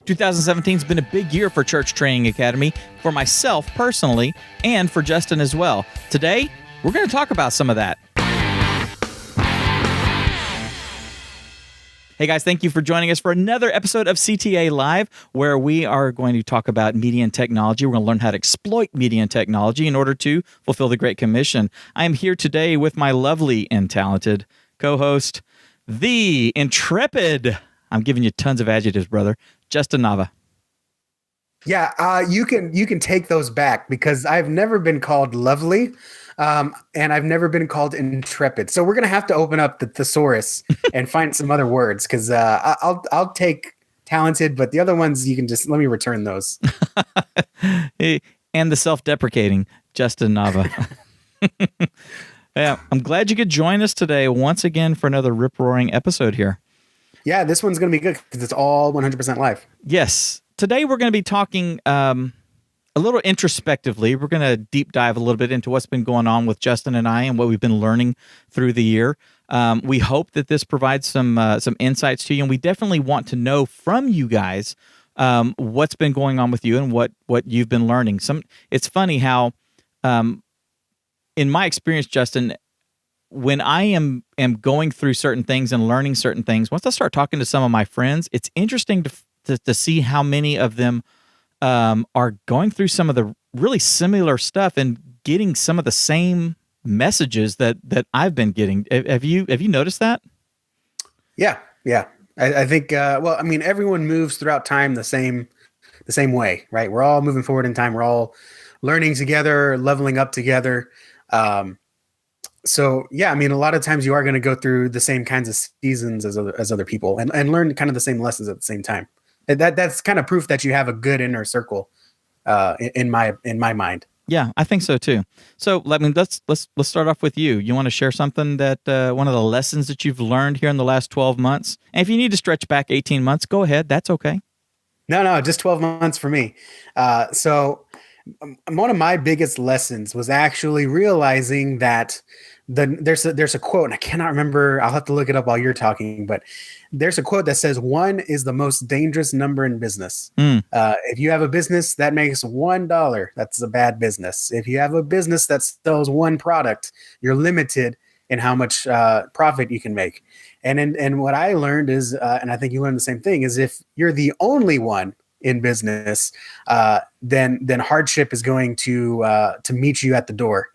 2017 has been a big year for Church Training Academy, for myself personally, and for Justin as well. Today, we're going to talk about some of that. Hey guys, thank you for joining us for another episode of CTA Live, where we are going to talk about media and technology. We're going to learn how to exploit media and technology in order to fulfill the Great Commission. I am here today with my lovely and talented co-host, the intrepid, I'm giving you tons of adjectives, brother, Justin Nava. Yeah, you can take those back because I've never been called lovely, and I've never been called intrepid. So we're gonna have to open up the thesaurus and find some other words because I'll take talented, but the other ones you can just let me return those. And the self-deprecating Justin Nava. Yeah, I'm glad you could join us today once again for another rip-roaring episode here. Yeah, this one's going to be good because it's all 100% live. Yes. Today we're going to be talking a little introspectively. We're going to deep dive a little bit into what's been going on with Justin and I and what we've been learning through the year. We hope that this provides some insights to you, and we definitely want to know from you guys what's been going on with you and what you've been learning. It's funny how, in my experience, Justin, when I am going through certain things and learning certain things, once I start talking to some of my friends, it's interesting to see how many of them are going through some of the really similar stuff and getting some of the same messages that I've been getting. Have you noticed that? Yeah. I think. Well, I mean, everyone moves throughout time the same way, right? We're all moving forward in time. We're all learning together, leveling up together. So yeah, I mean, a lot of times you are going to go through the same kinds of seasons as other people and learn kind of the same lessons at the same time. That's kind of proof that you have a good inner circle, in my mind. Yeah, I think so too. So let's start off with you. You want to share something that one of the lessons that you've learned here in the last 12 months? And if you need to stretch back 18 months, go ahead. That's okay. No, just 12 months for me. So one of my biggest lessons was actually realizing that there's a quote, and I cannot remember. I'll have to look it up while you're talking, but there's a quote that says 1 is the most dangerous number in business. If you have a business that makes $1, that's a bad business. If you have a business that sells one product, you're limited in how much profit you can make. And what I learned is, and I think you learned the same thing, is if you're the only one in business, then hardship is going to meet you at the door.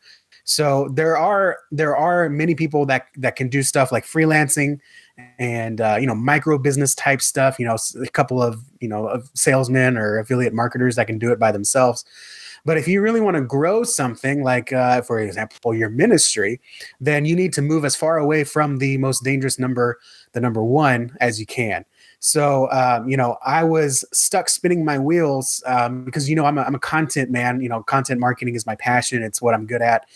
So there are many people that can do stuff like freelancing and micro business type stuff. A couple of of salesmen or affiliate marketers that can do it by themselves. But if you really want to grow something like, for example, your ministry, then you need to move as far away from the most dangerous number, the number 1, as you can. So, I was stuck spinning my wheels because, I'm a content man. Content marketing is my passion. It's what I'm good at.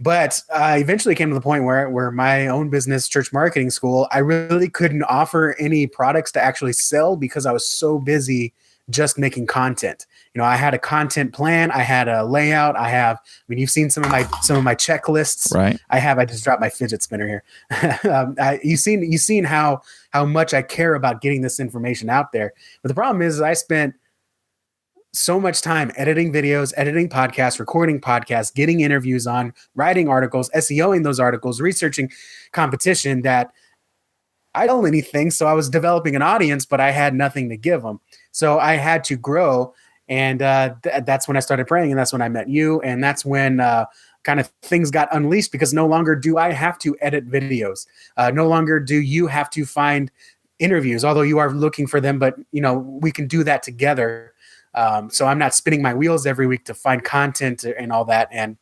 But I eventually came to the point where my own business, Church Marketing School, I really couldn't offer any products to actually sell because I was so busy just making content. I had a content plan, I had a layout, you've seen some of my checklists. Right. I just dropped my fidget spinner here. You've seen how much I care about getting this information out there. But the problem is I spent so much time editing videos, editing podcasts, recording podcasts, getting interviews on, writing articles, SEOing those articles, researching competition that I don't know anything. So I was developing an audience, but I had nothing to give them. So I had to grow. And that's when I started praying. And that's when I met you. And that's when kind of things got unleashed because no longer do I have to edit videos. No longer do you have to find interviews, although you are looking for them. But, we can do that together. So I'm not spinning my wheels every week to find content and all that. And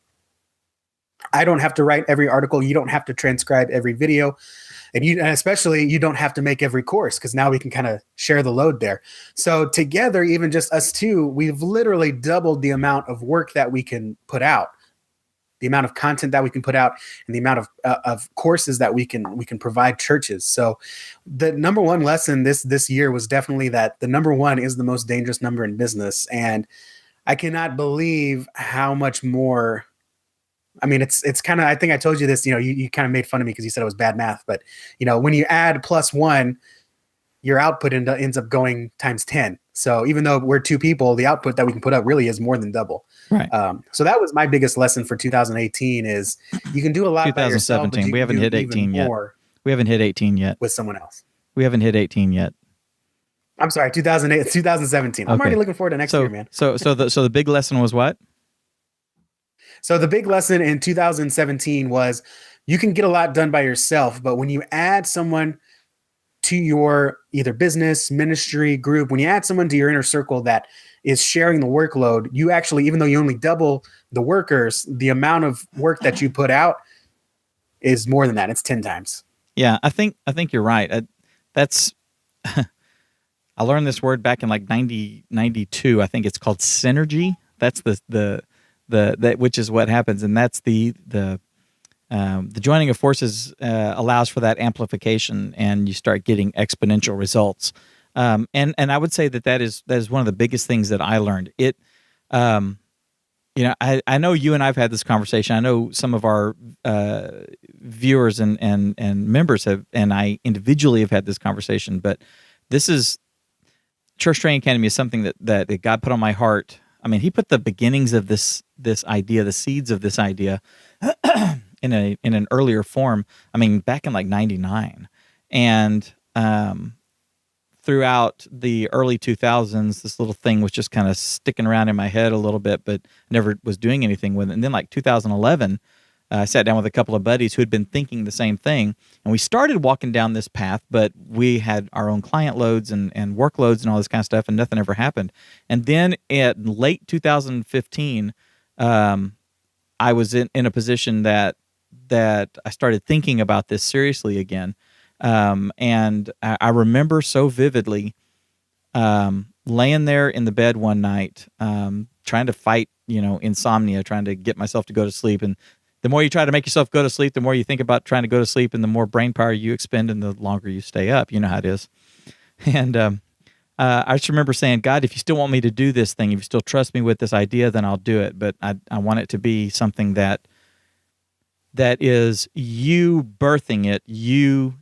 I don't have to write every article. You don't have to transcribe every video. And especially you don't have to make every course because now we can kind of share the load there. So together, even just us two, we've literally doubled the amount of work that we can put out, the amount of content that we can put out, and the amount of courses that we can provide churches. So the number one lesson this year was definitely that the number 1 is the most dangerous number in business. And I cannot believe how much more. I mean, it's kind of, I think I told you this, you kind of made fun of me because you said it was bad math, but when you add +1, your output ends up going times 10. So even though we're two people, the output that we can put up really is more than double. Right. So that was my biggest lesson for 2018 is you can do a lot by yourself, but 2017. you We can haven't do hit even 18 yet. more We haven't hit 18 yet. with someone else. We haven't hit 18 yet. I'm sorry, 2017. I'm already looking forward to next year, man. So the big lesson was what? So the big lesson in 2017 was you can get a lot done by yourself, but when you add someone to your either business, ministry, group, when you add someone to your inner circle that is sharing the workload, you actually, even though you only double the workers, the amount of work that you put out is more than that. It's 10 times. Yeah, I think you're right. That's I learned this word back in like 92. I think it's called synergy. That's the which is what happens, and that's the joining of forces allows for that amplification, and you start getting exponential results. And I would say that is one of the biggest things that I learned. I know you and I've had this conversation. I know some of our viewers and members have, and I individually have had this conversation. But this is Church Training Academy is something that God put on my heart. I mean, He put the beginnings of this idea, the seeds of this idea, in an earlier form. I mean, back in like '99, and throughout the early 2000s, this little thing was just kind of sticking around in my head a little bit, but never was doing anything with it. And then like 2011, I sat down with a couple of buddies who had been thinking the same thing, and we started walking down this path, but we had our own client loads and workloads and all this kind of stuff, and nothing ever happened. And then at late 2015, I was in a position that I started thinking about this seriously again. And I remember so vividly laying there in the bed one night, trying to fight, insomnia, trying to get myself to go to sleep. And the more you try to make yourself go to sleep, the more you think about trying to go to sleep, and the more brain power you expend, and the longer you stay up. You know how it is. And I just remember saying, God, if you still want me to do this thing, if you still trust me with this idea, then I'll do it. But I want it to be something that is you birthing it, you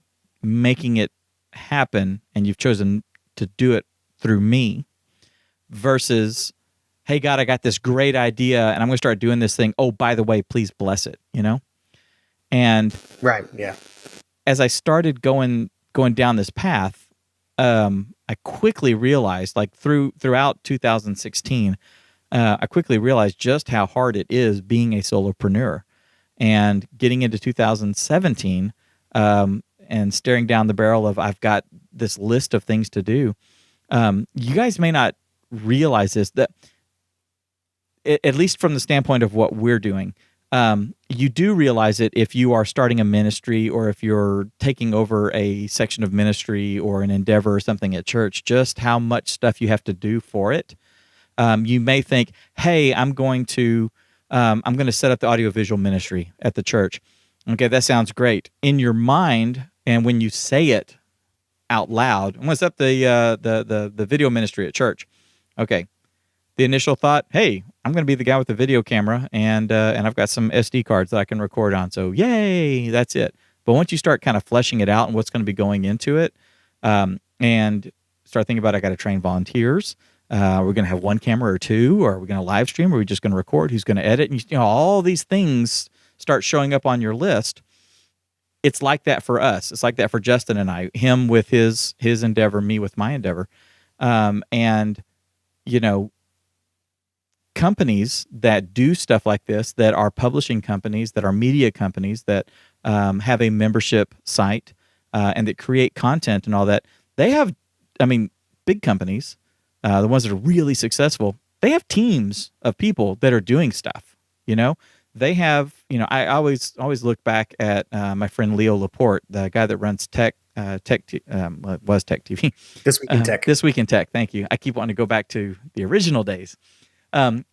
making it happen, and you've chosen to do it through me, versus, hey, God, I got this great idea, and I'm going to start doing this thing. Oh, by the way, please bless it, And right, yeah. As I started going down this path, I quickly realized, like throughout 2016, I quickly realized just how hard it is being a solopreneur. And getting into 2017, and staring down the barrel of, I've got this list of things to do. You guys may not realize this, that at least from the standpoint of what we're doing, you do realize it if you are starting a ministry, or if you're taking over a section of ministry or an endeavor or something at church, just how much stuff you have to do for it. You may think, hey, I'm going to set up the audiovisual ministry at the church. Okay, that sounds great. In your mind, and when you say it out loud, I'm going to set up the video ministry at church. Okay, the initial thought, hey, I'm going to be the guy with the video camera, and I've got some SD cards that I can record on. So yay, that's it. But once you start kind of fleshing it out and what's going to be going into it, and start thinking about, I got to train volunteers. We're going to have one camera or two, or we're going to live stream, or we're just going to record. Who's going to edit? And all these things start showing up on your list. It's like that for us. It's like that for Justin and I. Him with his endeavor, me with my endeavor, and companies that do stuff like this, that are publishing companies, that are media companies, that have a membership site, and that create content and all that. They have, big companies. The ones that are really successful, they have teams of people that are doing stuff. They have, I always look back at my friend Leo Laporte, the guy that runs Tech TV. This Week in Tech. This Week in Tech. Thank you. I keep wanting to go back to the original days.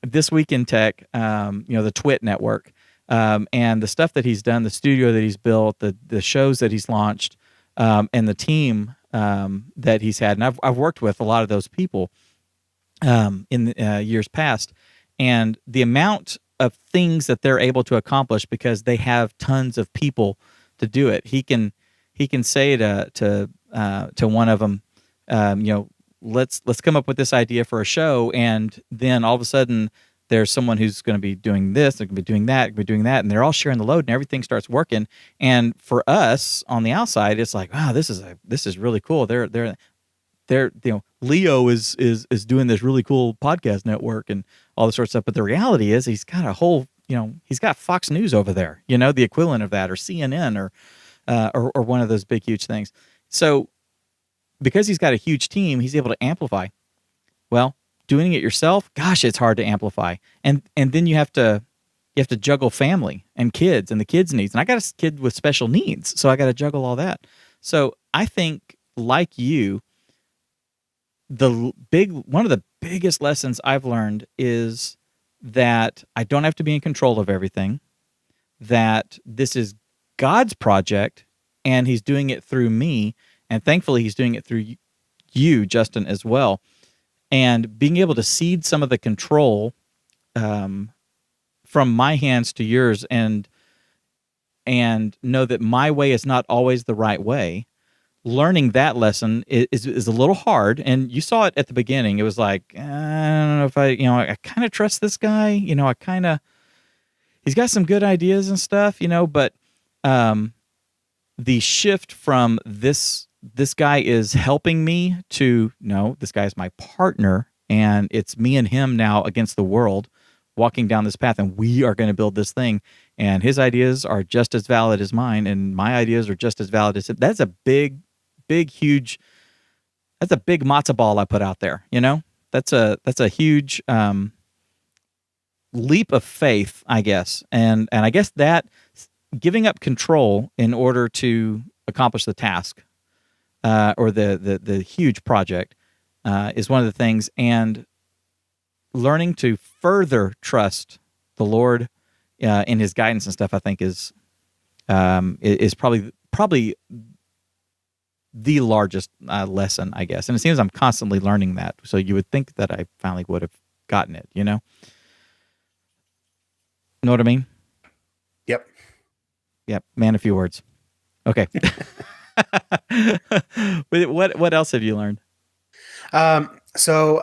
This Week in Tech, the Twit network, and the stuff that he's done, the studio that he's built, the shows that he's launched, and the team that he's had. And I've worked with a lot of those people in years past, and the amount of things that they're able to accomplish because they have tons of people to do it. He can say to one of them, let's come up with this idea for a show, and then all of a sudden there's someone who's going to be doing this, they're going to be doing that, and they're all sharing the load, and everything starts working. And for us on the outside, it's like, wow, this is really cool. Leo is doing this really cool podcast network and all this sort of stuff. But the reality is he's got a whole, he's got Fox News over there, the equivalent of that, or CNN, or one of those big, huge things. So because he's got a huge team, he's able to amplify. Well, doing it yourself, gosh, it's hard to amplify. And then you have to juggle family and kids and the kids' needs. And I got a kid with special needs, so I got to juggle all that. So I think, like you, one of the biggest lessons I've learned is that I don't have to be in control of everything, that this is God's project and he's doing it through me, and thankfully he's doing it through you, Justin, as well. And being able to cede some of the control from my hands to yours, and know that my way is not always the right way. Learning that lesson is a little hard, and you saw it at the beginning. It was like, I don't know if I kind of trust this guy. He's got some good ideas and stuff, but the shift from this guy is helping me to, no, this guy is my partner, and it's me and him now against the world, walking down this path, and we are going to build this thing. And his ideas are just as valid as mine, and my ideas are just as valid as his. That's a big, huge. That's a big matzo ball I put out there. That's a huge leap of faith, I guess, and I guess that giving up control in order to accomplish the task, or the huge project, is one of the things, and learning to further trust the Lord in His guidance and stuff, I think is probably the largest lesson, I guess. And it seems I'm constantly learning that. So you would think that I finally would have gotten it, Know what I mean? Yep. Man, a few words. Okay. What else have you learned? So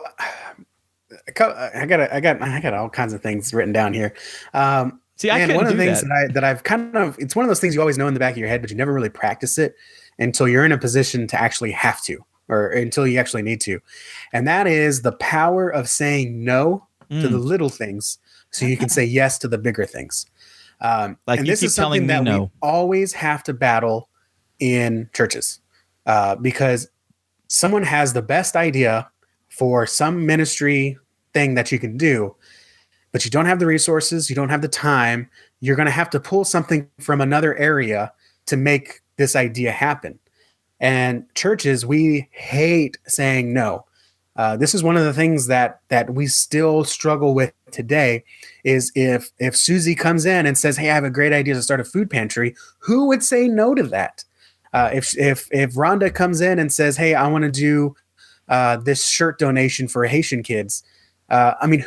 I got all kinds of things written down here. See, one of the things that I've it's one of those things you always know in the back of your head, but you never really practice it until you're in a position to actually have to, or until you actually need to. And that is the power of saying no to the little things so you can say yes to the bigger things. And this is something that we always have to battle in churches, because someone has the best idea for some ministry thing that you can do, but you don't have the resources, you don't have the time. You're going to have to pull something from another area to make this idea happen. And churches, we hate saying no. This is one of the things that we still struggle with today, is if Susie comes in and says, hey, I have a great idea to start a food pantry, who would say no to that? If Rhonda comes in and says, hey, I want to do this shirt donation for Haitian kids,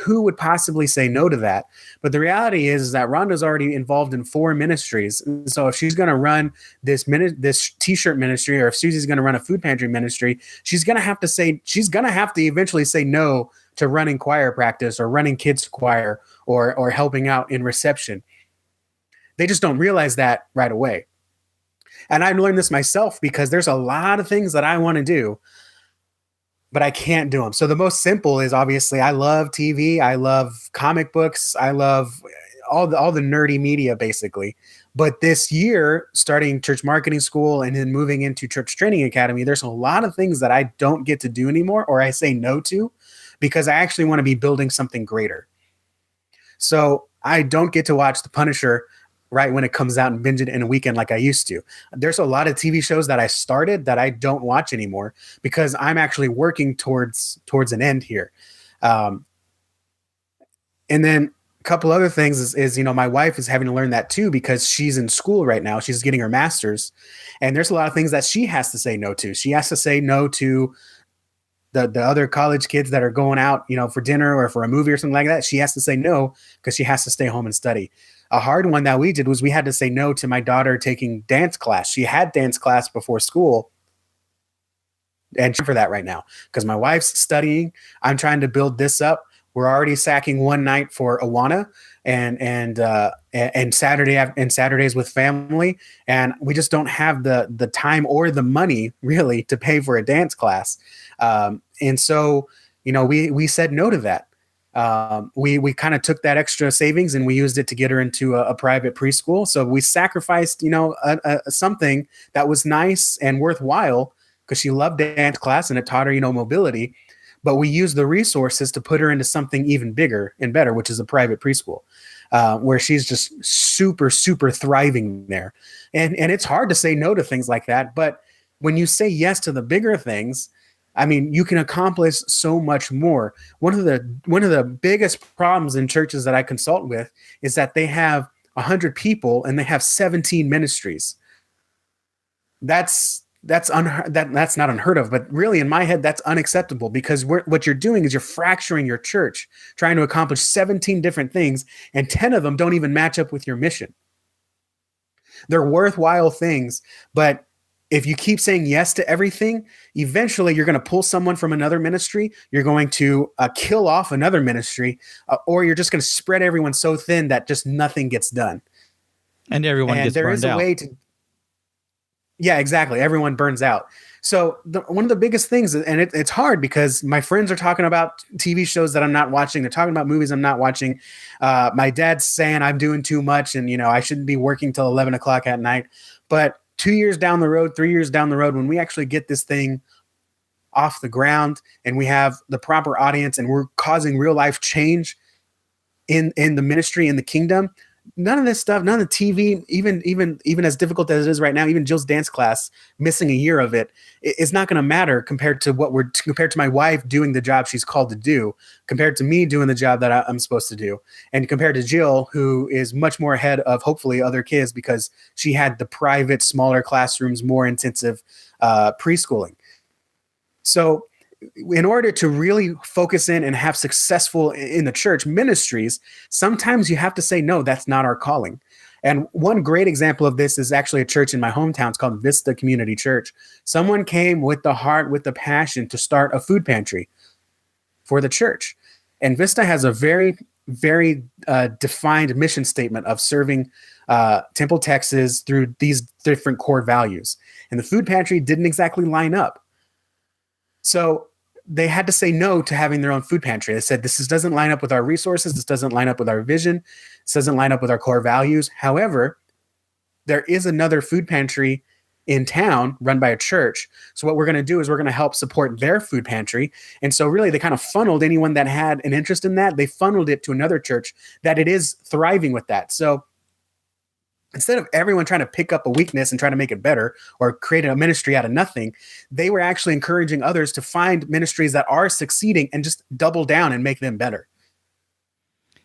who would possibly say no to that? But the reality is that Rhonda's already involved in 4 ministries. And so if she's going to run this t-shirt ministry, or if Susie's going to run a food pantry ministry, she's going to have to eventually say no to running choir practice, or running kids choir, or helping out in reception. They just don't realize that right away. And I've learned this myself, because there's a lot of things that I want to do, but I can't do them. So the most simple is, obviously, I love TV. I love comic books. I love all the nerdy media, basically. But this year, starting church marketing school and then moving into church training academy, there's a lot of things that I don't get to do anymore, or I say no to, because I actually want to be building something greater. So I don't get to watch The Punisher right when it comes out and binge it in a weekend like I used to. There's a lot of TV shows that I started that I don't watch anymore, because I'm actually working towards an end here. And then a couple other things is my wife is having to learn that too, because she's in school right now. She's getting her master's, and there's a lot of things that she has to say no to. She has to say no to the other college kids that are going out, for dinner or for a movie or something like that. She has to say no, because she has to stay home and study. A hard one that we did was we had to say no to my daughter taking dance class. She had dance class before school, and for that right now because my wife's studying. I'm trying to build this up. We're already sacking one night for Awana and Saturdays with family, and we just don't have the time or the money really to pay for a dance class. And so, we said no to that. We kind of took that extra savings and we used it to get her into a private preschool. So we sacrificed, something that was nice and worthwhile because she loved dance class and it taught her, mobility. But we used the resources to put her into something even bigger and better, which is a private preschool, where she's just super, super thriving there. And it's hard to say no to things like that. But when you say yes to the bigger things, I mean, you can accomplish so much more. One of the biggest problems in churches that I consult with is that they have 100 people and they have 17 ministries. That's not unheard of, but really in my head, that's unacceptable because what you're doing is you're fracturing your church, trying to accomplish 17 different things, and 10 of them don't even match up with your mission. They're worthwhile things, but if you keep saying yes to everything, eventually you're going to pull someone from another ministry. You're going to kill off another ministry, or you're just going to spread everyone so thin that just nothing gets done. And everyone gets burned out. There is a way to. Yeah, exactly. Everyone burns out. So one of the biggest things, and it's hard because my friends are talking about TV shows that I'm not watching. They're talking about movies I'm not watching. My dad's saying I'm doing too much and, I shouldn't be working till 11 o'clock at night. But 2 years down the road, 3 years down the road, when we actually get this thing off the ground and we have the proper audience and we're causing real life change in the ministry, in the kingdom, none of this stuff, none of the TV, even as difficult as it is right now, even Jill's dance class, missing a year of it, is not going to matter compared to my wife doing the job she's called to do, compared to me doing the job that I'm supposed to do, and compared to Jill, who is much more ahead of hopefully other kids because she had the private, smaller classrooms, more intensive preschooling. So in order to really focus in and have successful in the church ministries, sometimes you have to say, no, that's not our calling. And one great example of this is actually a church in my hometown. It's called Vista Community Church. Someone came with the heart, with the passion to start a food pantry for the church. And Vista has a very, very defined mission statement of serving Temple, Texas through these different core values. And the food pantry didn't exactly line up. So they had to say no to having their own food pantry. They said, this doesn't line up with our resources. This doesn't line up with our vision. This doesn't line up with our core values. However, there is another food pantry in town run by a church. So what we're going to do is we're going to help support their food pantry. And so really they kind of funneled anyone that had an interest in that. They funneled it to another church that it is thriving with that. So instead of everyone trying to pick up a weakness and try to make it better or create a ministry out of nothing, they were actually encouraging others to find ministries that are succeeding and just double down and make them better.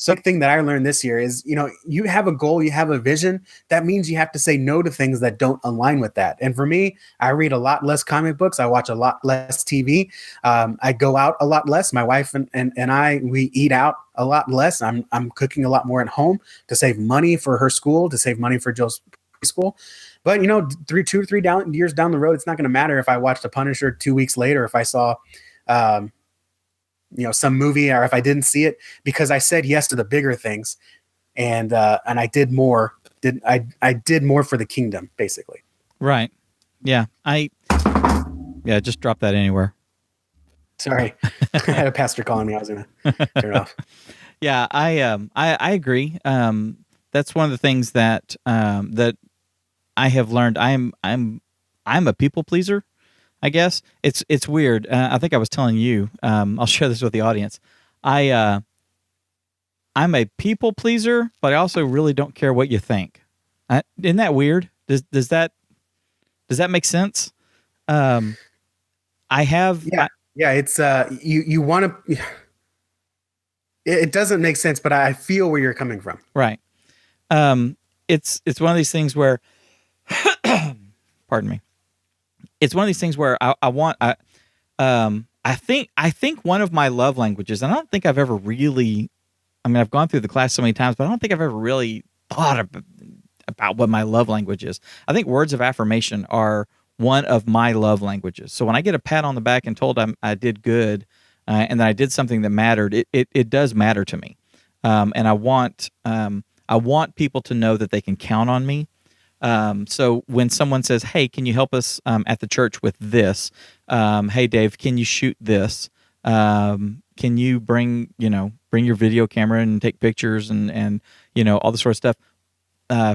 Something that I learned this year is, you have a goal, you have a vision. That means you have to say no to things that don't align with that. And for me, I read a lot less comic books. I watch a lot less TV. I go out a lot less. My wife and I, we eat out a lot less. I'm cooking a lot more at home to save money for her school, to save money for Jill's preschool. But, 2 or 3 years down the road, it's not going to matter if I watched The Punisher 2 weeks later, if I saw some movie, or if I didn't see it, because I said yes to the bigger things, and I did more. I did more for the kingdom, basically. Right. Yeah. Just drop that anywhere. Sorry, I had a pastor calling me. I was gonna turn it off. Yeah, I agree. That's one of the things that that I have learned. I'm a people pleaser. I guess it's weird. I think I was telling you. I'll share this with the audience. I'm a people pleaser, but I also really don't care what you think. Isn't that weird? Does that make sense? I have. Yeah. It's you want to. It doesn't make sense, but I feel where you're coming from. Right. It's one of these things where. Pardon me. It's one of these things where I think one of my love languages, and I don't think I've ever really, I've gone through the class so many times, but I don't think I've ever really thought about what my love language is. I think words of affirmation are one of my love languages. So when I get a pat on the back and told I did good, and that I did something that mattered, it does matter to me. And I want people to know that they can count on me. So when someone says, "Hey, can you help us at the church with this?" "Hey, Dave, can you shoot this?" "Can you bring your video camera and take pictures and all this sort of stuff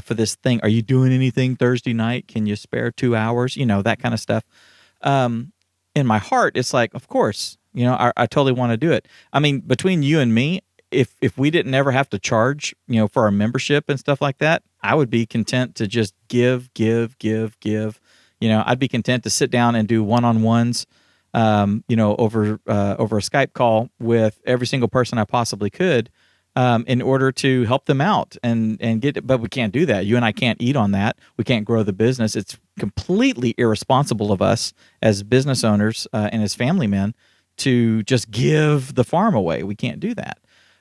for this thing? Are you doing anything Thursday night? Can you spare 2 hours?" That kind of stuff. In my heart, it's like, of course, I totally want to do it. I mean, between you and me, if we didn't ever have to charge, for our membership and stuff like that, I would be content to just give. I'd be content to sit down and do one-on-ones, over a Skype call with every single person I possibly could, in order to help them out and get it. But we can't do that. You and I can't eat on that. We can't grow the business. It's completely irresponsible of us as business owners and as family men to just give the farm away. We can't do that.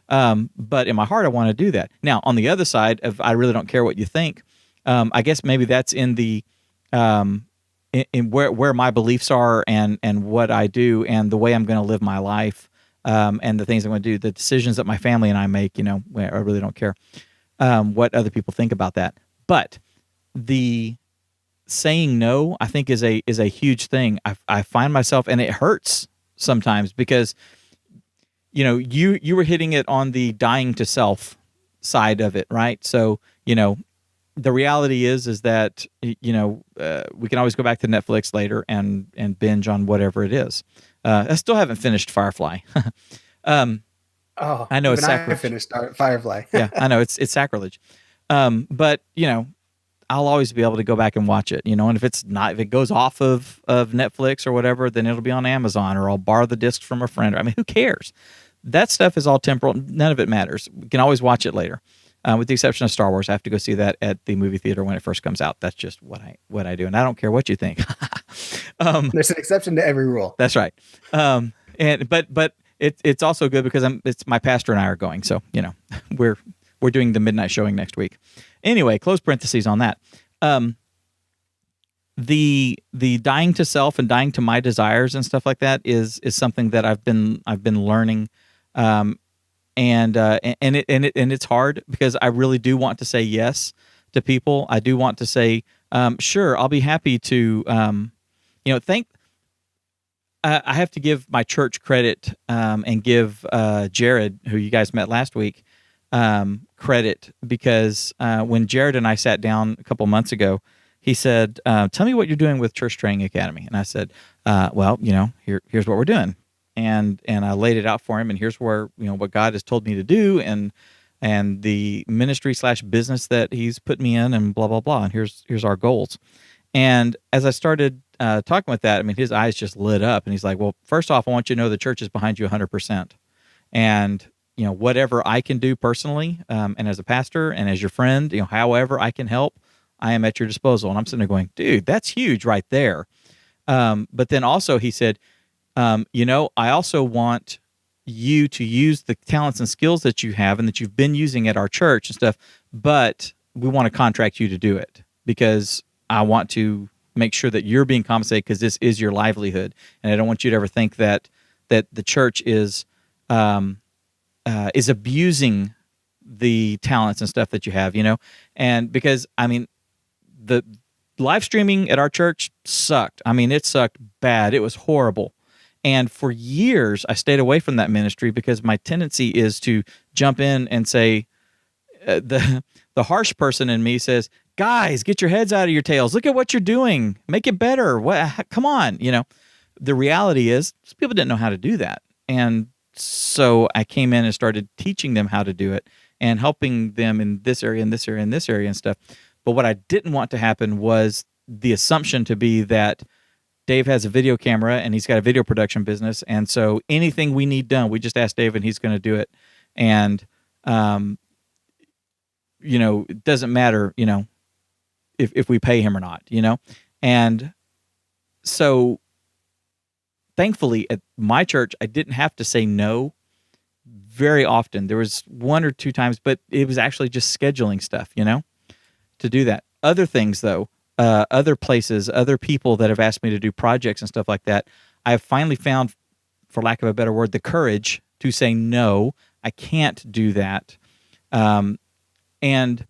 But in my heart, I want to do that. Now, on the other side of, I really don't care what you think. I guess maybe that's in the, in where my beliefs are and what I do and the way I'm going to live my life, and the things I'm going to do, the decisions that my family and I make, where I really don't care, what other people think about that. But the saying no, I think is a huge thing. I find myself, and it hurts sometimes because, you were hitting it on the dying to self side of it, right? So, the reality is that, we can always go back to Netflix later and binge on whatever it is. I still haven't finished Firefly. I know it's sacrilege. I finished Firefly. Yeah, I know it's sacrilege. But I'll always be able to go back and watch it, and if it goes off of Netflix or whatever, then it'll be on Amazon, or I'll borrow the disc from a friend. I mean, who cares? That stuff is all temporal. None of it matters. We can always watch it later. With the exception of Star Wars, I have to go see that at the movie theater when it first comes out. That's just what I do, and I don't care what you think. There's an exception to every rule. That's right. But it's also good because it's my pastor and I are going, so we're doing the midnight showing next week. Anyway, close parentheses on that. The dying to self and dying to my desires and stuff like that is something that I've been learning. And it's hard because I really do want to say yes to people. I do want to say, sure, I'll be happy to, I have to give my church credit, and give Jared, who you guys met last week, credit, because when Jared and I sat down a couple months ago, he said, "Tell me what you're doing with Church Training Academy." And I said, "Well, here's what we're doing." And I laid it out for him, and here's where, what God has told me to do, and the ministry / business that he's put me in, and blah, blah, blah. And here's our goals. And as I started talking with that, I mean, his eyes just lit up, and he's like, "Well, first off, I want you to know the church is behind you 100%. And, whatever I can do personally, and as a pastor and as your friend, however I can help, I am at your disposal." And I'm sitting there going, dude, that's huge right there. But then also he said, I also want you to use the talents and skills that you have and that you've been using at our church and stuff, but we want to contract you to do it because I want to make sure that you're being compensated because this is your livelihood. And I don't want you to ever think that the church is abusing the talents and stuff that you have, and because, I mean, the live streaming at our church sucked. I mean, it sucked bad. It was horrible. And for years, I stayed away from that ministry because my tendency is to jump in and say, the harsh person in me says, "Guys, get your heads out of your tails. Look at what you're doing. Make it better. Come on." The reality is people didn't know how to do that. And so I came in and started teaching them how to do it and helping them in this area and this area and this area and stuff. But what I didn't want to happen was the assumption to be that Dave has a video camera and he's got a video production business, and so anything we need done, we just ask Dave and he's going to do it. And it doesn't matter, if we pay him or not, And so thankfully at my church, I didn't have to say no very often. There was 1 or 2 times, but it was actually just scheduling stuff, to do that. Other things though, other places, other people that have asked me to do projects and stuff like that, I've finally found, for lack of a better word, the courage to say no, I can't do that. And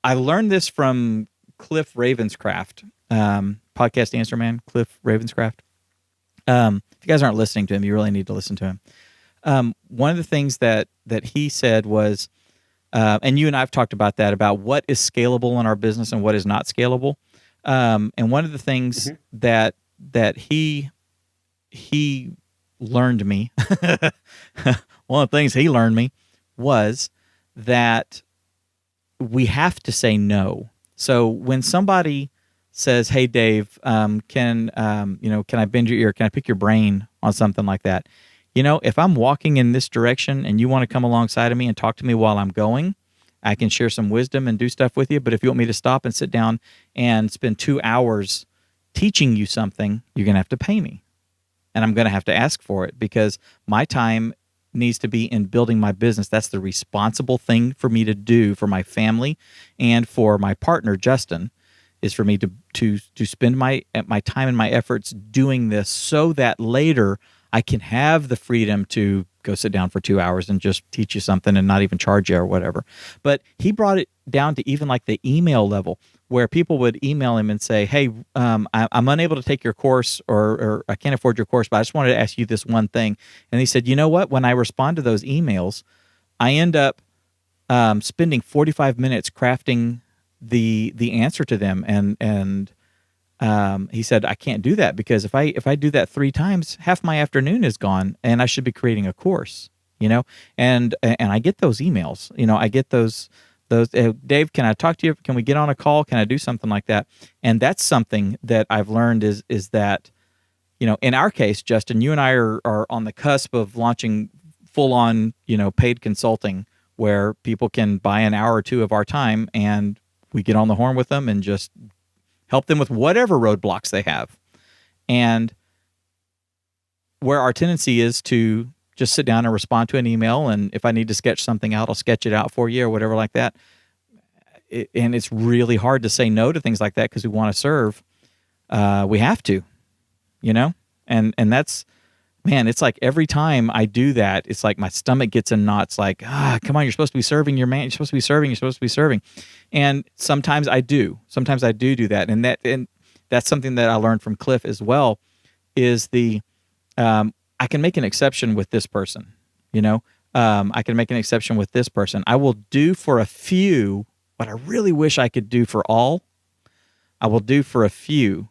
I learned this from Cliff Ravenscraft, podcast Answer Man, Cliff Ravenscraft. If you guys aren't listening to him, you really need to listen to him. One of the things that he said was, and you and I have talked about that, about what is scalable in our business and what is not scalable. And one of the things that he learned me, one of the things he learned me was that we have to say no. So when somebody says, "Hey, Dave, can I bend your ear? Can I pick your brain on something like that?" If I'm walking in this direction and you want to come alongside of me and talk to me while I'm going, I can share some wisdom and do stuff with you. But if you want me to stop and sit down and spend 2 hours teaching you something, you're going to have to pay me. And I'm going to have to ask for it, because my time needs to be in building my business. That's the responsible thing for me to do for my family and for my partner, Justin, is for me to spend my time and my efforts doing this, so that later I can have the freedom to go sit down for 2 hours and just teach you something and not even charge you or whatever. But he brought it down to even like the email level, where people would email him and say, "Hey, I'm unable to take your course, or I can't afford your course, but I just wanted to ask you this one thing." And he said, "You know what? When I respond to those emails, I end up spending 45 minutes crafting the answer to them." And he said, "I can't do that, because if I do that 3 times, half my afternoon is gone, and I should be creating a course." And I get those emails. I get those. Dave, can I talk to you? Can we get on a call? Can I do something like that? And that's something that I've learned is that, in our case, Justin, you and I are on the cusp of launching full on, paid consulting, where people can buy an hour or 2 of our time, and we get on the horn with them and just help them with whatever roadblocks they have. And where our tendency is to just sit down and respond to an email, and if I need to sketch something out, I'll sketch it out for you or whatever like that. And it's really hard to say no to things like that, because we want to serve. We have to, and that's, man, it's like every time I do that, it's like my stomach gets in knots, like, come on, you're supposed to be serving your man. You're supposed to be serving. You're supposed to be serving. And sometimes I do. Sometimes I do that. And that's something that I learned from Cliff as well, is I can make an exception with this person, I can make an exception with this person. I will do for a few what I really wish I could do for all. I will do for a few,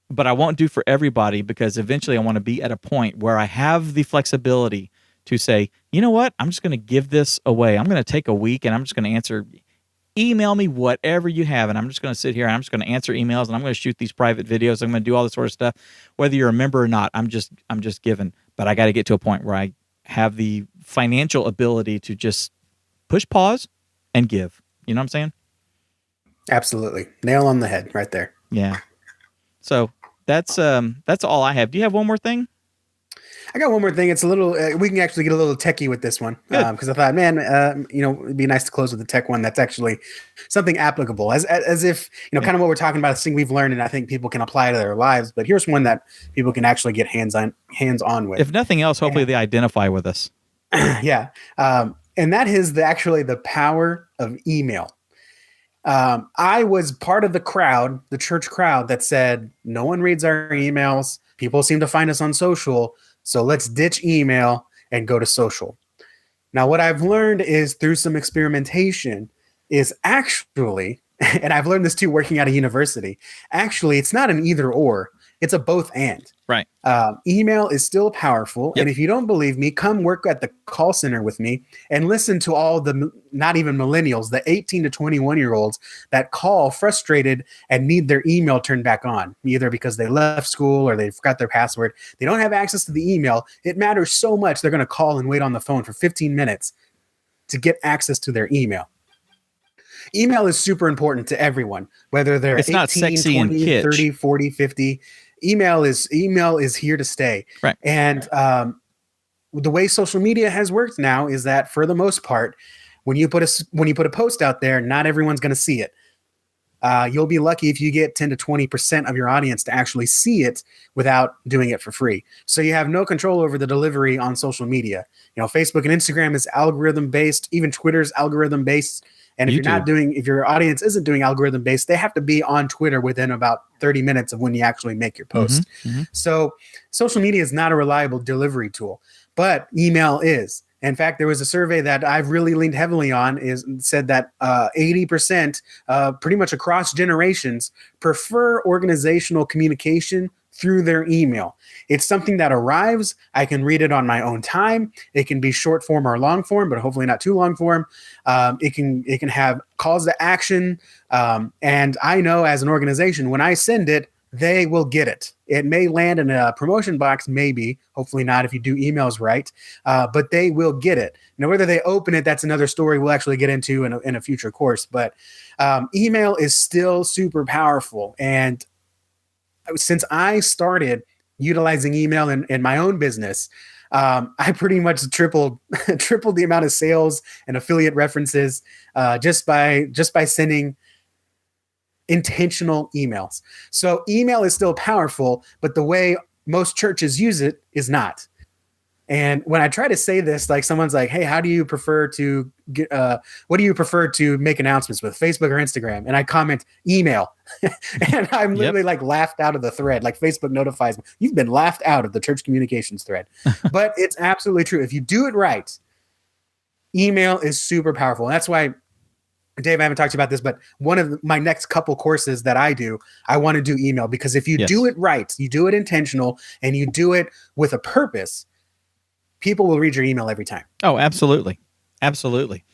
but I won't do for everybody, because eventually I want to be at a point where I have the flexibility to say, you know what, I'm just going to give this away. I'm going to take a week and I'm just going to answer. Email me whatever you have, and I'm just going to sit here and I'm just going to answer emails, and I'm going to shoot these private videos. I'm going to do all this sort of stuff, whether you're a member or not. I'm just giving. But I got to get to a point where I have the financial ability to just push pause and give. You know what I'm saying? Absolutely. Nail on the head right there. Yeah. So that's all I have. Do you have one more thing? I got one more thing. It's a little, we can actually get a little techie with this one, because I thought, man, it'd be nice to close with the tech one that's actually something applicable, as if, kind of what we're talking about, this thing we've learned, and I think people can apply to their lives. But here's one that people can actually get hands on with. If nothing else, hopefully they identify with us. Yeah. And that is actually the power of email. I was part of the church crowd that said, no one reads our emails. People seem to find us on social. So let's ditch email and go to social. Now, what I've learned is, through some experimentation, is actually, and I've learned this too working at a university, actually, it's not an either or, it's a both and. Right. Email is still powerful. Yep. And if you don't believe me, come work at the call center with me and listen to all the, not even millennials, the 18 to 21-year-olds that call frustrated and need their email turned back on, either because they left school or they forgot their password. They don't have access to the email. It matters so much, they're going to call and wait on the phone for 15 minutes to get access to their email. Email is super important to everyone, whether they're it's 18, not sexy 20, and 30, 40, 50. Email is here to stay. Right. And the way social media has worked now is that, for the most part, When you put a post out there, not everyone's going to see it. You'll be lucky if you get 10 to 20% of your audience to actually see it without doing it for free. So you have no control over the delivery on social media. Facebook and Instagram is algorithm based. Even Twitter's algorithm based. And if your audience isn't doing algorithm based, they have to be on Twitter within about 30 minutes of when you actually make your post. So social media is not a reliable delivery tool, but email is. In fact, there was a survey that I've really leaned heavily on said that 80%, pretty much across generations, prefer organizational communication through their email. It's something that arrives. I can read it on my own time. It can be short form or long form, but hopefully not too long form. It can have calls to action. And I know as an organization, when I send it, they will get it. It may land in a promotion box, maybe, hopefully not if you do emails right, but they will get it. Now, whether they open it, that's another story we'll actually get into in a future course. But email is still super powerful. And since I started utilizing email in my own business, I pretty much tripled the amount of sales and affiliate references just by sending intentional emails. So email is still powerful, but the way most churches use it is not. And when I try to say this, like someone's like, "Hey, how do you prefer to get? What do you prefer to make announcements with, Facebook or Instagram?" And I comment, "Email," and I'm literally like laughed out of the thread. Like Facebook notifies me, "You've been laughed out of the church communications thread." But it's absolutely true. If you do it right, email is super powerful. And that's why, Dave, I haven't talked about this, but one of my next couple courses that I do, I want to do email, because if you do it right, you do it intentional, and you do it with a purpose, people will read your email every time. Oh, absolutely. Absolutely.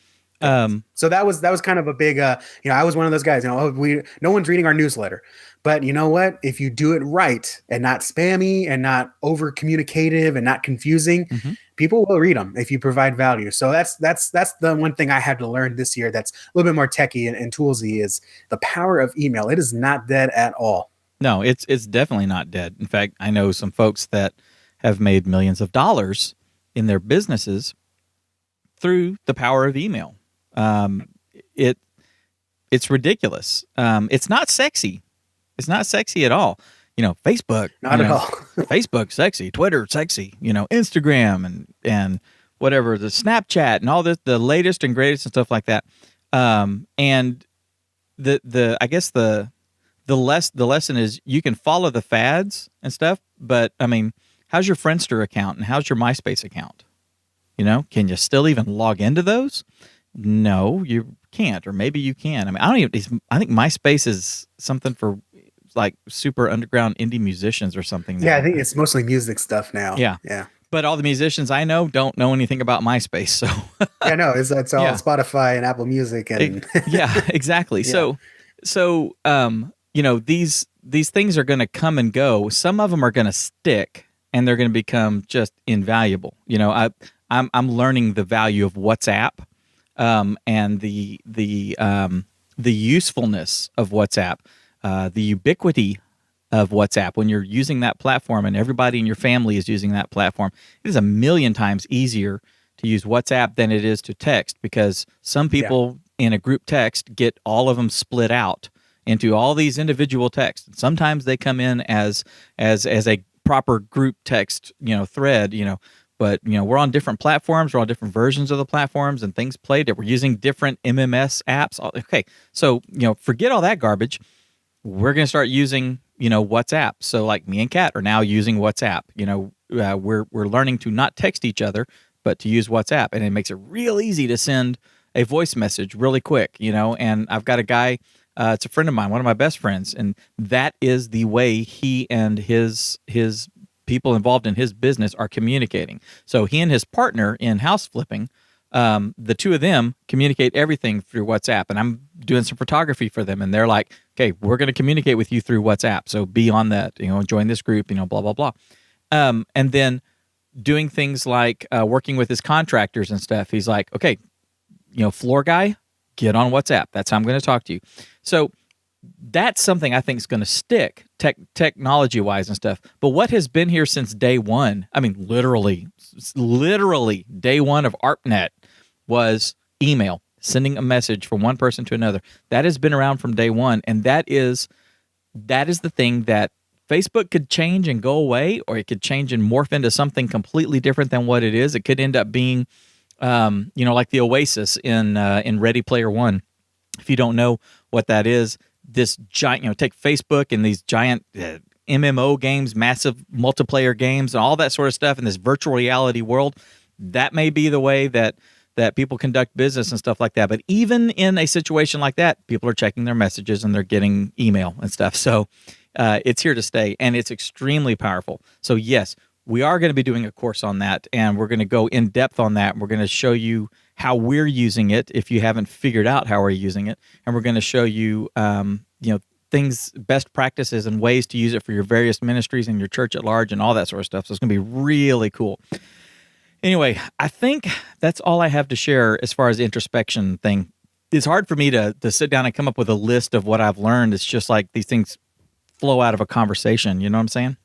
So that was kind of a big, I was one of those guys, no one's reading our newsletter, but you know what? If you do it right and not spammy and not over communicative and not confusing, people will read them if you provide value. So that's the one thing I had to learn this year that's a little bit more techie and toolsy, is the power of email. It is not dead at all. No, it's definitely not dead. In fact, I know some folks that have made millions of dollars in their businesses through the power of email. It's ridiculous. It's not sexy. It's not sexy at all. Facebook, not at all. Facebook sexy, Twitter sexy, Instagram and whatever, the Snapchat and all this, the latest and greatest and stuff like that. And I guess the lesson is you can follow the fads and stuff, but I mean, how's your Friendster account and how's your MySpace account? Can you still even log into those? No, you can't, or maybe you can. I mean, I think MySpace is something for like super underground indie musicians or something now. Yeah, I think it's mostly music stuff now. Yeah. But all the musicians I know don't know anything about MySpace, so yeah, no, it's all Spotify and Apple Music and yeah, exactly. Yeah. So these things are going to come and go. Some of them are going to stick, and they're going to become just invaluable. I'm learning the value of WhatsApp, and the usefulness of WhatsApp, the ubiquity of WhatsApp. When you're using that platform and everybody in your family is using that platform, it is a million times easier to use WhatsApp than it is to text, because some people in a group text get all of them split out into all these individual texts. And sometimes they come in as a proper group text, thread, but we're on different platforms, we're on different versions of the platforms, and things play different. We're using different MMS apps. Okay, so forget all that garbage. We're going to start using WhatsApp. So like me and Kat are now using WhatsApp. We're learning to not text each other, but to use WhatsApp, and it makes it real easy to send a voice message really quick. And I've got a guy. It's a friend of mine, one of my best friends, and that is the way he and his people involved in his business are communicating. So he and his partner in house flipping, the two of them communicate everything through WhatsApp, and I'm doing some photography for them, and they're like, "Okay, we're going to communicate with you through WhatsApp, so be on that, join this group, blah blah blah." And then doing things like working with his contractors and stuff. He's like, "Okay, floor guy, get on WhatsApp. That's how I'm going to talk to you." So that's something I think is going to stick technology-wise and stuff. But what has been here since day one, I mean, literally day one of ARPANET, was email, sending a message from one person to another. That has been around from day one, and that is the thing that Facebook could change and go away, or it could change and morph into something completely different than what it is. It could end up being, like the Oasis in Ready Player One. If you don't know what that is, this giant, take Facebook and these giant MMO games, massive multiplayer games, and all that sort of stuff in this virtual reality world. That may be the way that people conduct business and stuff like that. But even in a situation like that, people are checking their messages and they're getting email and stuff. So it's here to stay, and it's extremely powerful. So yes, we are going to be doing a course on that, and we're going to go in depth on that. We're going to show you how we're using it if you haven't figured out how we're using it, and we're going to show you, things, best practices, and ways to use it for your various ministries and your church at large, and all that sort of stuff. So it's going to be really cool. Anyway, I think that's all I have to share as far as the introspection thing. It's hard for me to sit down and come up with a list of what I've learned. It's just like these things flow out of a conversation. You know what I'm saying?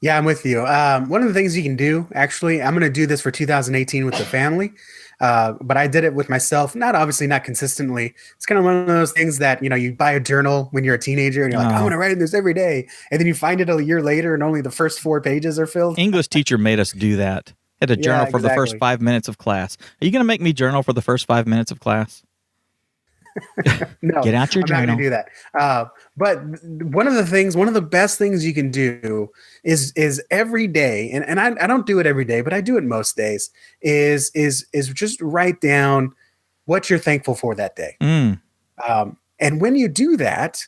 Yeah, I'm with you. One of the things you can do, actually, I'm going to do this for 2018 with the family, but I did it with myself. Obviously not consistently. It's kind of one of those things that, you buy a journal when you're a teenager and you're like, I want to write in this every day. And then you find it a year later and only the first 4 pages are filled. English teacher made us do that. Had to journal for the first 5 minutes of class. Are you going to make me journal for the first 5 minutes of class? No, get out your I'm journal. not going to do that. But one of the best things you can do is every day, and I don't do it every day, but I do it most days, is just write down what you're thankful for that day. And when you do that,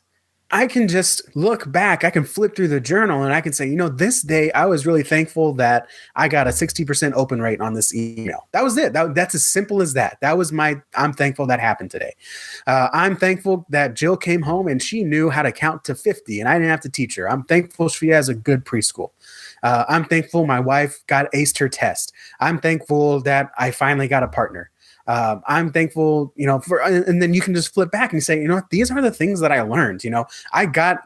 I can just look back. I can flip through the journal and I can say, this day I was really thankful that I got a 60% open rate on this email. That was it. That's as simple as that. That was I'm thankful that happened today. I'm thankful that Jill came home and she knew how to count to 50 and I didn't have to teach her. I'm thankful she has a good preschool. I'm thankful my wife aced her test. I'm thankful that I finally got a partner. I'm thankful, and then you can just flip back and say, these are the things that I learned. I got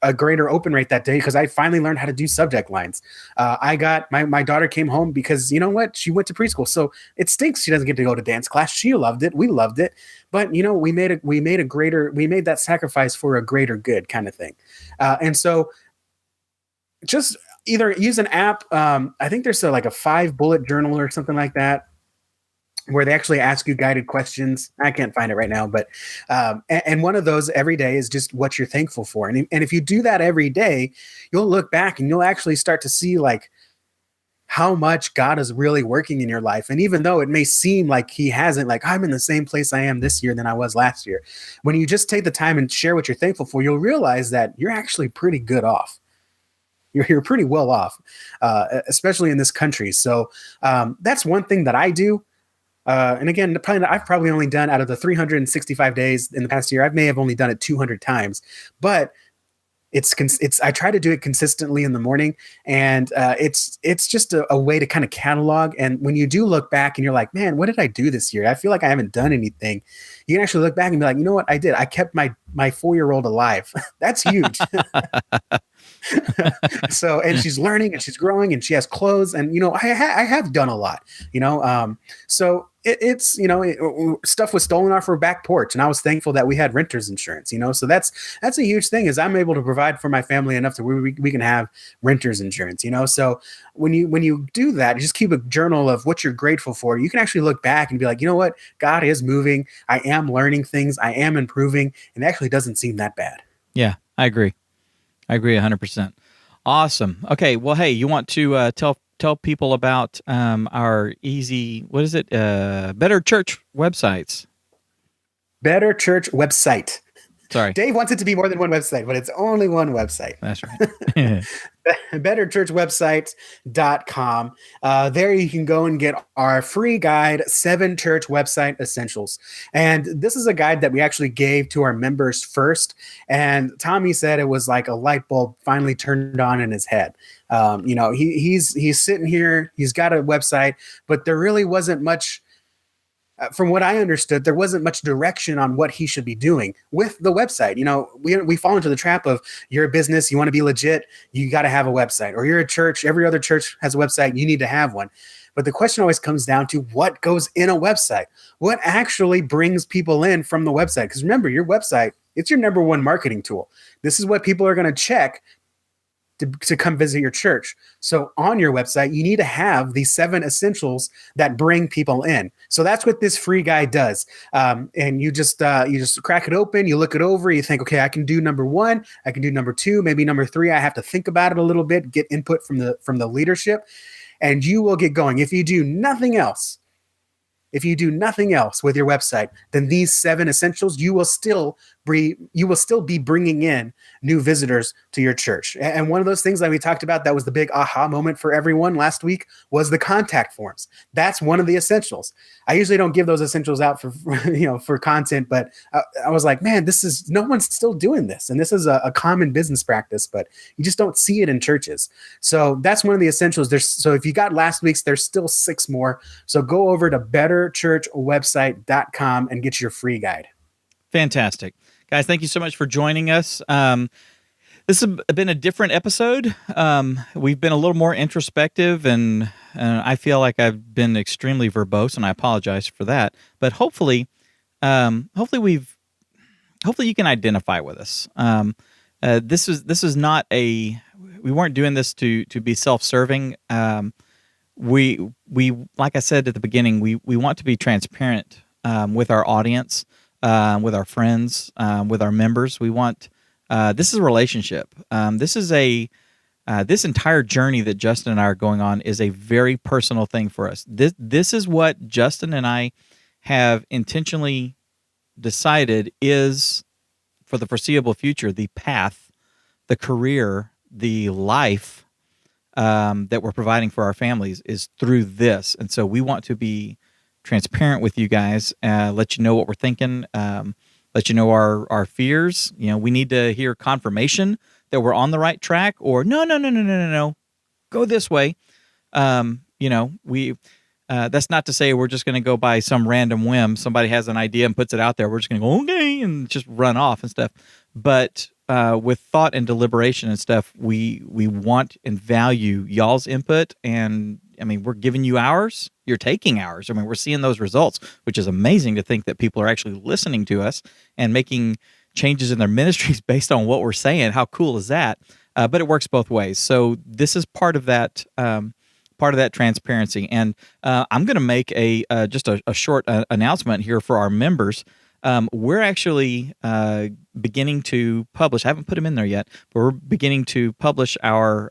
a greater open rate that day because I finally learned how to do subject lines. I got my daughter came home because she went to preschool. So it stinks she doesn't get to go to dance class. She loved it. We loved it. But we made that sacrifice for a greater good kind of thing. And so just either use an app. I think there's like a 5-bullet journal or something like that, where they actually ask you guided questions. I can't find it right now, but and one of those every day is just what you're thankful for. And if you do that every day, you'll look back and you'll actually start to see like how much God is really working in your life. And even though it may seem like he hasn't, like I'm in the same place I am this year than I was last year, when you just take the time and share what you're thankful for, you'll realize that you're actually pretty good off. You're pretty well off, especially in this country. So that's one thing that I do. And again, I've probably only done out of the 365 days in the past year, I may have only done it 200 times, but I try to do it consistently in the morning, and it's just a way to kind of catalog. And when you do look back and you're like, man, what did I do this year? I feel like I haven't done anything. You can actually look back and be like, you know what I did? I kept my 4-year-old alive. That's huge. So, and she's learning and she's growing and she has clothes, and I have done a lot, so it's stuff was stolen off her back porch, and I was thankful that we had renter's insurance, so that's a huge thing, is I'm able to provide for my family enough to where we can have renter's insurance, so when you do that, you just keep a journal of what you're grateful for. You can actually look back and be like, you know what, God is moving, I am learning things, I am improving, and it actually doesn't seem that bad. Yeah, I agree 100%. Awesome. Okay, well, hey, you want to tell people about our Better Church websites? Better Church website. Sorry. Dave wants it to be more than one website, but it's only one website. That's right. betterchurchwebsite.com. There you can go and get our free guide, 7 Church Website Essentials. And this is a guide that we actually gave to our members first. And Tommy said it was like a light bulb finally turned on in his head. He's sitting here, he's got a website, but there really wasn't much from what I understood, there wasn't much direction on what he should be doing with the website. We fall into the trap of, you're a business, you want to be legit, you got to have a website, or you're a church, every other church has a website, you need to have one. But the question always comes down to what goes in a website, what actually brings people in from the website. Because remember, your website, it's your number one marketing tool. This is what people are going to check to come visit your church. So on your website, you need to have these 7 essentials that bring people in. So that's what this free guide does. And you just crack it open, you look it over, you think, okay, I can do number 1, I can do number 2, maybe number 3. I have to think about it a little bit, get input from the leadership, and you will get going. If you do nothing else with your website, then these 7 essentials, you will still be bringing in new visitors to your church. And one of those things that we talked about that was the big aha moment for everyone last week was the contact forms. That's one of the essentials. I usually don't give those essentials out for content, but I was like, man, no one's still doing this. And this is a common business practice, but you just don't see it in churches. So that's one of the essentials. So if you got last week's, there's still 6 more. So go over to betterchurchwebsite.com and get your free guide. Fantastic. Guys, thank you so much for joining us. This has been a different episode. We've been a little more introspective, and I feel like I've been extremely verbose, and I apologize for that. But hopefully you can identify with us. This is not we weren't doing this to be self-serving. We like I said at the beginning, we want to be transparent with our audience. With our friends, with our members. We want this is a relationship. This entire journey that Justin and I are going on is a very personal thing for us. This is what Justin and I have intentionally decided is, for the foreseeable future, the path, the career, the life that we're providing for our families is through this. And so we want to be transparent with you guys, let you know what we're thinking, let you know our fears. We need to hear confirmation that we're on the right track, or no, go this way. That's not to say we're just going to go by some random whim. Somebody has an idea and puts it out there. We're just going to go, okay, and just run off and stuff. But with thought and deliberation and stuff, we want and value y'all's input. And we're giving you ours. You're taking ours. We're seeing those results, which is amazing to think that people are actually listening to us and making changes in their ministries based on what we're saying. How cool is that? But it works both ways. So this is part of that transparency. And I'm going to make just a short announcement here for our members. We're actually beginning to publish. I haven't put them in there yet, but we're beginning to publish our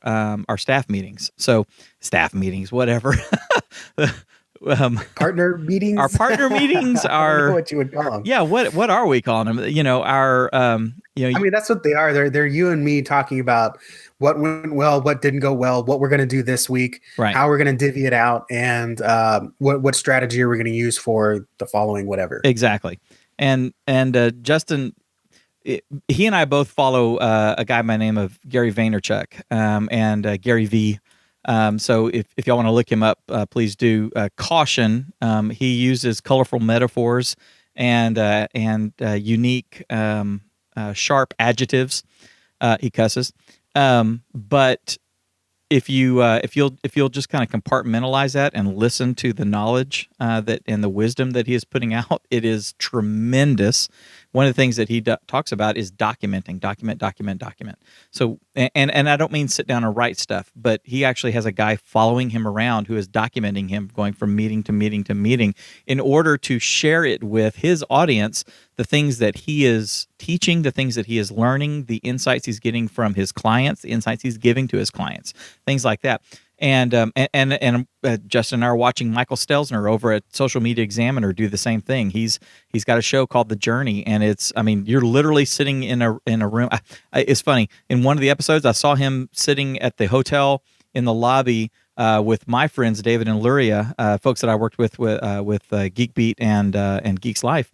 staff meetings. So staff meetings, whatever. Partner meetings. Our partner meetings are. I don't know what you would call them. Yeah. What are we calling them? That's what they are. They're you and me talking about what went well, what didn't go well, what we're going to do this week, right, how we're going to divvy it out, and what strategy are we going to use for the following whatever. Exactly. And Justin, he and I both follow a guy by the name of Gary Vaynerchuk, and Gary V. So if y'all want to look him up, please do. Caution, he uses colorful metaphors and unique, sharp adjectives. He cusses. But if you'll just kind of compartmentalize that and listen to the knowledge that and the wisdom that he is putting out, it is tremendous. One of the things that he talks about is document. So, and I don't mean sit down and write stuff, but he actually has a guy following him around who is documenting him, going from meeting to meeting to meeting, in order to share it with his audience, the things that he is teaching, the things that he is learning, the insights he's getting from his clients, the insights he's giving to his clients, things like that. And Justin and I are watching Michael Stelzner over at Social Media Examiner do the same thing. He's got a show called The Journey, and you're literally sitting in a room. It's funny. In one of the episodes, I saw him sitting at the hotel in the lobby with my friends David and Luria, folks that I worked with Geek Beat and Geeks Life.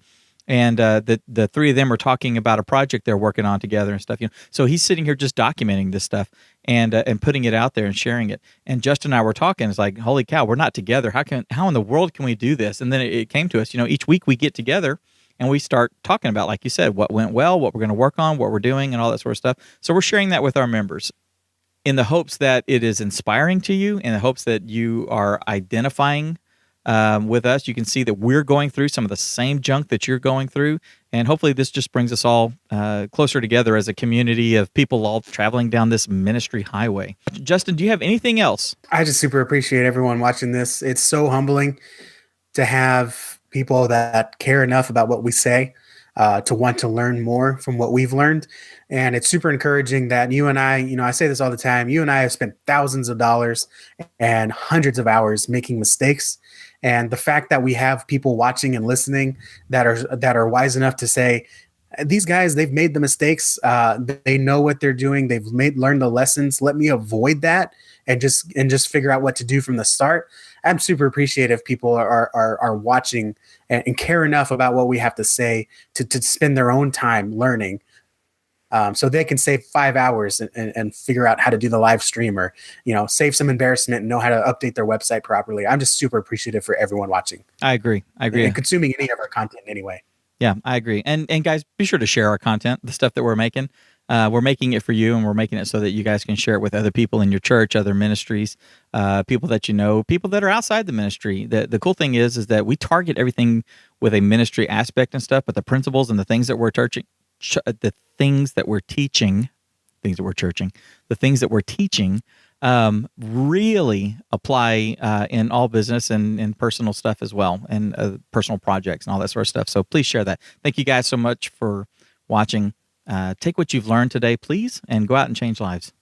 And the three of them are talking about a project they're working on together and stuff. So he's sitting here just documenting this stuff and putting it out there and sharing it. And Justin and I were talking. It's like, holy cow, we're not together. How in the world can we do this? And then it came to us. Each week we get together and we start talking about, like you said, what went well, what we're going to work on, what we're doing, and all that sort of stuff. So we're sharing that with our members in the hopes that it is inspiring to you, in the hopes that you are identifying with us. You can see that we're going through some of the same junk that you're going through. And hopefully this just brings us all closer together as a community of people all traveling down this ministry highway. Justin, do you have anything else? I just super appreciate everyone watching this. It's so humbling to have people that care enough about what we say to want to learn more from what we've learned. And it's super encouraging that you and I say this all the time, you and I have spent thousands of dollars and hundreds of hours making mistakes. And the fact that we have people watching and listening that are wise enough to say, these guys, they've made the mistakes. They know what they're doing. They've learned the lessons. Let me avoid that and just figure out what to do from the start. I'm super appreciative people are watching and care enough about what we have to say to spend their own time learning. So they can save 5 hours and figure out how to do the live stream or, save some embarrassment and know how to update their website properly. I'm just super appreciative for everyone watching. I agree. And consuming any of our content anyway. Yeah, I agree. And guys, be sure to share our content, the stuff that we're making. We're making it for you, and we're making it so that you guys can share it with other people in your church, other ministries, people that you know, people that are outside the ministry. The cool thing is that we target everything with a ministry aspect and stuff, but the principles and the things that we're teaching, really apply in all business and personal stuff as well, and personal projects and all that sort of stuff. So please share that. Thank you guys so much for watching. Take what you've learned today, please, and go out and change lives.